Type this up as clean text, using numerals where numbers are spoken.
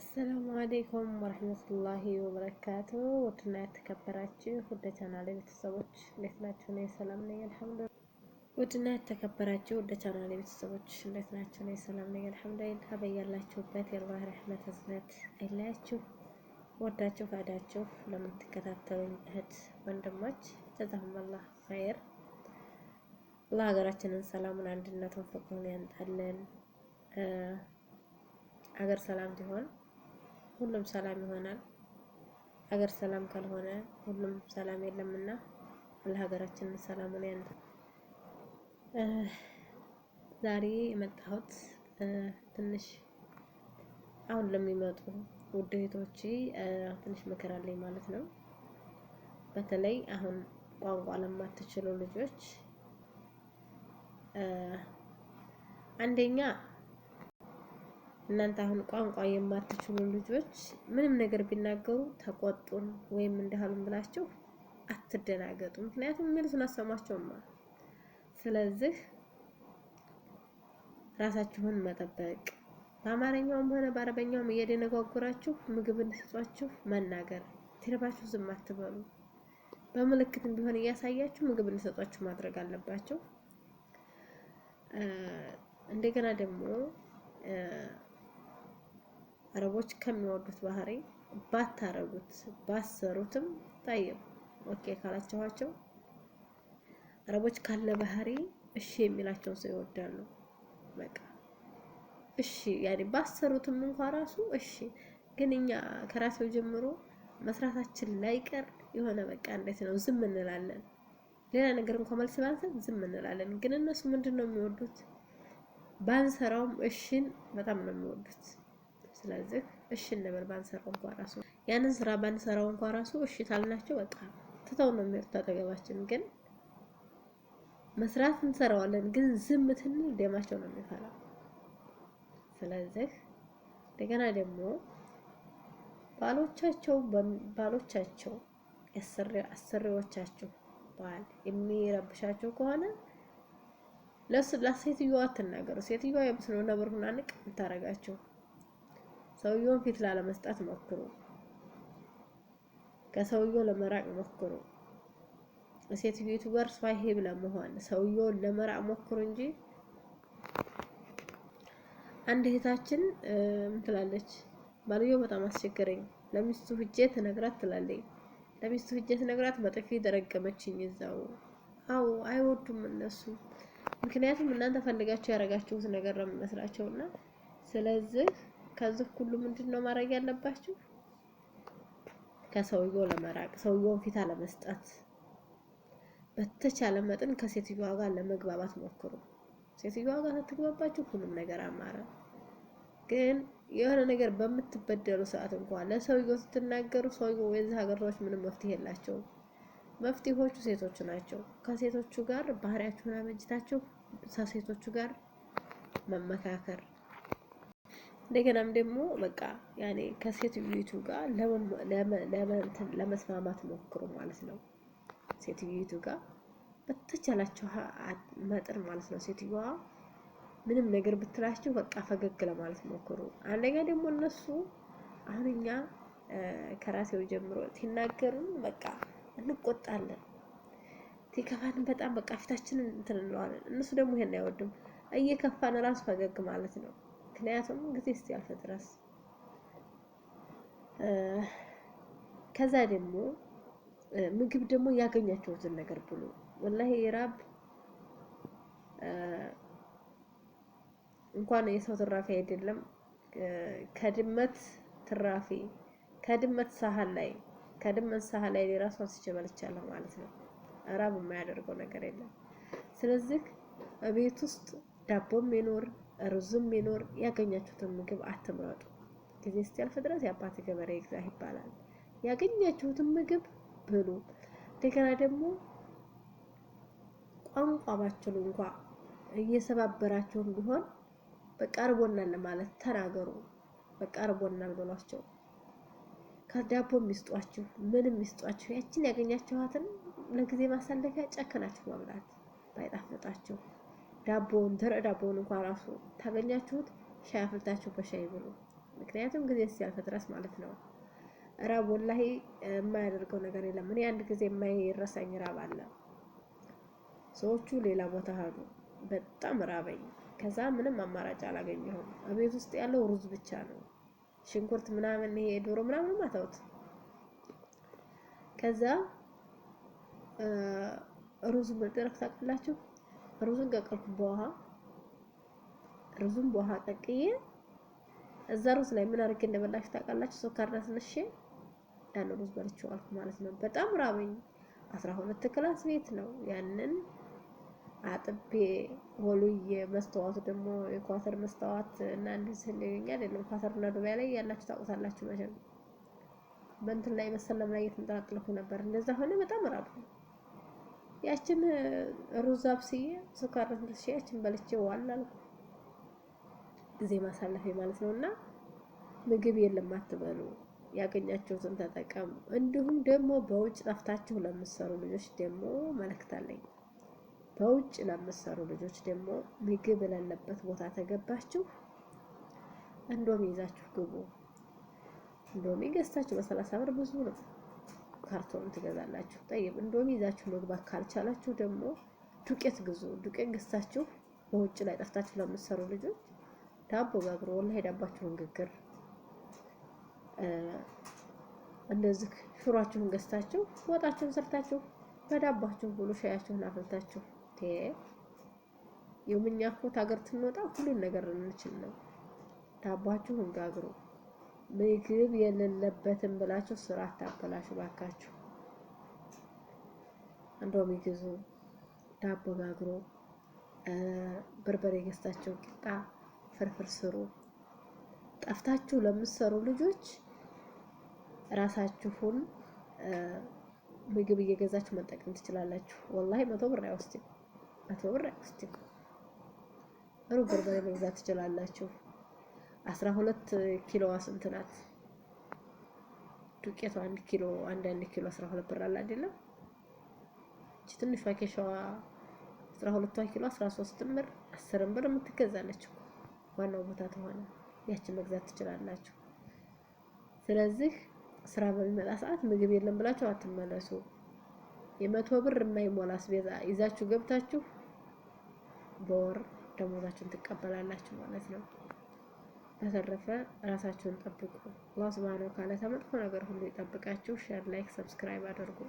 አሰላሙ አለይኩም ወረህመቱላሂ ወበረካቱ። ውድና የተከበራችሁ ውድ ቻናሌ ቤተሰቦች እንዴት ናችሁ? እኔ ሰላም ነኝ አልሐምዱሊላህ። ውድና የተከበራችሁ ውድ ቻናሌ ቤተሰቦች እንዴት ናችሁ? እኔ ሰላም ነኝ አልሐምዱሊላህ። በያላችሁበት የአላህ ረህመት እዝነት አይለያችሁ። ወዳችሁ ፈዳችሁ ለምትከታተሉኝ እህት ወንድሞች ጀዛኩሙላህ ኸይር። ለሀገራችንን ሰላሙን፣ አንድነቱን፣ ፍቅሩን ያንጣልን። ሀገር ሰላም ሲሆን ሁሉም ሰላም ይሆናል። ሀገር ሰላም ካልሆነ ሁሉም ሰላም የለምና ለሀገራችንን ሰላሙን ያንጣ። ዛሬ የመጣሁት ትንሽ አሁን ለሚመጡ ውድ እህቶቼ ትንሽ ምክር አለኝ ማለት ነው። በተለይ አሁን ቋንቋ ለማትችሉ ልጆች አንደኛ እናንተ አሁን ቋንቋ የማትችሉ ልጆች ምንም ነገር ቢናገሩ ተቆጡን ወይም እንዳሉን ብላችሁ አትደናገጡ። ምክንያቱም የሚሉትን አሰማቸውማ። ስለዚህ ራሳችሁን መጠበቅ፣ በአማርኛውም ሆነ በአረበኛውም እየደነጓጉራችሁ ምግብ እንዲሰጧችሁ መናገር፣ ትርባችሁ ዝም አትበሉ። በምልክትም ቢሆን እያሳያችሁ ምግብ እንዲሰጧችሁ ማድረግ አለባቸው። እንደገና ደግሞ አረቦች ከሚወዱት ባህሪ ባታረጉት ባሰሩትም ጠይብ ኦኬ ካላችኋቸው አረቦች ካለ ባህሪ እሺ የሚላቸውን ሰው ይወዳሉ። በቃ እሺ ያኔ ባሰሩትም እንኳን ራሱ እሺ። ግን እኛ ከራሴው ጀምሮ መስራታችን ላይቀር የሆነ በቃ እንዴት ነው ዝም እንላለን። ሌላ ነገር እንኳን መልስ ባንሰጥ ዝም እንላለን። ግን እነሱ ምንድነው የሚወዱት? ባንሰራውም እሺን በጣም ነው የሚወዱት። ስለዚህ እሺ እንበል ባንሰራው እንኳን ራሱ ያንን ስራ ባንሰራው እንኳን ራሱ እሺ ታልናቸው በቃ ትተው ነው የሚወጡት አጠገባችን። ግን መስራት እንሰራዋለን፣ ግን ዝም ትንል ደማቸው ነው የሚፈላው። ስለዚህ እንደገና ደግሞ ባሎቻቸው አሰሪዎቻቸው ባል የሚረብሻቸው ከሆነ ለሴትዮዋ አትናገሩ። ሴትዮዋ የብስኖ ነበር ሆና ንቅ እንታረጋቸው። ሰውየውን ፊት ላለመስጠት ሞክሩ። ከሰውየው ለመራቅ ሞክሩ። ሴትዮቱ ጋር ሷሂብ ለመሆን ሰውየውን ለመራቅ ሞክሩ እንጂ አንድ እህታችን ምን ትላለች? ባልየው በጣም አስቸገረኝ፣ ለሚስቱ ሂጄ ትነግራት ትላለች። ለሚስቱ ሂጄ ትነግራት በጥፊ ደረገመችኝ እዛው። አዎ አይወዱም እነሱ። ምክንያቱም እናንተ ፈልጋችሁ ያረጋችሁት ነገር ነው የሚመስላቸውና ስለዚህ ከዚህ ሁሉ ምንድነው ማድረግ ያለባችሁ? ከሰውየው ለመራቅ፣ ሰውየውን ፊት አለመስጠት። በተቻለ መጠን ከሴትዮዋ ጋር ለመግባባት ሞክሩ። ሴትዮዋ ጋር ተግባባችሁ ሁሉም ነገር አማረ። ግን የሆነ ነገር በምትበደሉ ሰዓት እንኳን ለሰውየው ስትናገሩ ሰውየው የዚህ ሀገር ሰዎች ምንም መፍትሄ የላቸውም። መፍትሄዎቹ ሴቶቹ ናቸው። ከሴቶቹ ጋር ባህሪያችሁን አበጅታችሁ ከሴቶቹ ጋር መመካከር። እንደገናም ደግሞ በቃ ያኔ ከሴትዮቱ ጋር ለመስማማት ሞክሩ ማለት ነው። ሴትዮቱ ጋር በተቻላችሁ መጠን ማለት ነው። ሴትዮዋ ምንም ነገር ብትላችሁ በቃ ፈገግ ለማለት ሞክሩ። አንደኛ ደግሞ እነሱ አሁን እኛ ከራሴው ጀምሮ ሲናገሩን በቃ እንቆጣለን። ሲከፋን በጣም በቃ ፊታችንን እንትን እንለዋለን። እነሱ ደግሞ ይሄን አይወዱም። እየከፋን ራሱ ፈገግ ማለት ነው። ምክንያቱም ጊዜ እስኪያልፍ ድረስ። ከዛ ደግሞ ምግብ ደግሞ ያገኛችሁትን ነገር ብሉ። ወላሂ ራብ እንኳን የሰው ትራፊ አይደለም ከድመት ትራፊ ከድመት ሳህን ላይ ራሱ አንስቼ በልቻለሁ ማለት ነው። ራብ የማያደርገው ነገር የለም። ስለዚህ ቤት ውስጥ ዳቦም ይኖር ሩዝም ይኖር ያገኛችሁትን ምግብ አትምረጡ። ጊዜ እስኪያልፍ ድረስ የአባት ገበሬ ይግዛህ ይባላል። ያገኛችሁትን ምግብ ብሉ። እንደገና ደግሞ ቋንቋ ባችሉ እንኳን እየሰባበራችሁም ቢሆን በቃ አርቦናል ማለት ተናገሩ። በቃ አርቦናል ብሏቸው። ከዳቦም ይስጧችሁ ምንም ይስጧችሁ፣ ያችን ያገኛችኋትን ለጊዜ ማሳለፊያ ጨከናችሁ መብላት ባይጣፍጣችሁ ዳቦውን ደረቅ ዳቦውን እንኳን ራሱ ታገኛችሁት ሻይ አፍልታችሁ በሻይ ብሉ። ምክንያቱም ጊዜ ሲያልፍ ድረስ ማለት ነው። ራብ ወላሂ የማያደርገው ነገር የለም። እኔ አንድ ጊዜ የማይረሳኝ ራብ አለ። ሰዎቹ ሌላ ቦታ ሄዱ። በጣም ራበኝ። ከዛ ምንም አማራጭ አላገኘሁም። ቤት ውስጥ ያለው ሩዝ ብቻ ነው። ሽንኩርት ምናምን ይሄ ዶሮ ምናምን ማታውት። ከዛ ሩዙን መጥረክ ታውቃላችሁ? ሩዙን ቀቀልኩ በውሃ ሩዙን በውሃ ቀቅዬ እዛ ሩዝ ላይ ምን አድርጌ እንደበላችሁ ታውቃላችሁ? ስኳር ነስንሼ ያን ሩዝ በልቼው አልኩ ማለት ነው። በጣም ራበኝ። 12 ክላስ ቤት ነው። ያንን አጥቤ ወሉዬ መስተዋቱ ደግሞ የኳተር መስተዋት እና እንደዚህ እንደኛ አይደለም። ኳተርና ዱባይ ላይ ያላችሁ ታውቁታላችሁ መቼም። በእንትን ላይ መሰለም ላይ የተንጠላጠልኩ ነበር። እንደዛ ሆነ። በጣም ራብኩ። ያችን ሩዝ አብስዬ ስኳር ነስንሼ ያችን በልቼ ዋል አልኩ። ጊዜ ማሳለፌ ማለት ነውና ምግብ የለም አትበሉ። ያገኛችሁትን ተጠቀሙ። እንዲሁም ደግሞ በውጭ ጠፍታችሁ ለምትሰሩ ልጆች ደግሞ መልእክት አለኝ። በውጭ ለምትሰሩ ልጆች ደግሞ ምግብ የሌለበት ቦታ ተገባችሁ እንዶሚ ይዛችሁ ግቡ። እንዶሚ ገዝታችሁ በ30 ብር ብዙ ነው። ካርቶን ትገዛላችሁ። ጠይብ እንዶሚ ይዛችሁ መግባት ካልቻላችሁ ደግሞ ዱቄት ግዙ። ዱቄት ገዝታችሁ በውጭ ላይ ጠፍታችሁ ለምትሰሩ ልጆች ዳቦ ጋግሩ። ወላሂ ዳባችሁን ግግር እንደዚህ ሽሯችሁን ገዝታችሁ ወጣችሁን ሰርታችሁ በዳባችሁ ብሉ። ሻያችሁን አፍልታችሁ የምኛ እኮ ታገር ትንወጣ ሁሉን ነገር እንችል ነው። ዳባችሁን ጋግሩ። ምግብ የሌለበትን ብላችሁ ስራ አታበላሹ ባካችሁ። እንዶሚ ግዙ፣ ዳቦ ጋግሩ፣ በርበሬ ገዝታችሁ ቂጣ ፍርፍር ስሩ። ጠፍታችሁ ለምትሰሩ ልጆች ራሳችሁን ምግብ እየገዛችሁ መጠቀም ትችላላችሁ። ወላሂ 100 ብር አይወስድም። 100 ብር አይወስድም። ሩብ በርበሬ መግዛት ትችላላችሁ። 12 ኪሎዋ ስንት ናት? ዱቄቷ 1 ኪሎ 1 ኪሎ 12 ብር አለ አይደለም? እቺ ትንሿ ኬሻዋ 12 ኪሎ 13 ብር 10 ብር የምትገዛለች እኮ ዋናው ቦታ ተሆነ ያችን መግዛት ትችላላችሁ። ስለዚህ ስራ በሚመጣ ሰዓት ምግብ የለም ብላችሁ አትመለሱ። የ100 ብር የማይሞላ አስቤዛ ይዛችሁ ገብታችሁ በወር ደሞዛችሁን ትቀበላላችሁ ማለት ነው። በተረፈ ራሳችሁን ጠብቁ። አላህ ሱብሃነሁ ወተዓላ ከመጥፎ ነገር ሁሉ ይጠብቃችሁ። ሼር፣ ላይክ፣ ሰብስክራይብ አድርጉ።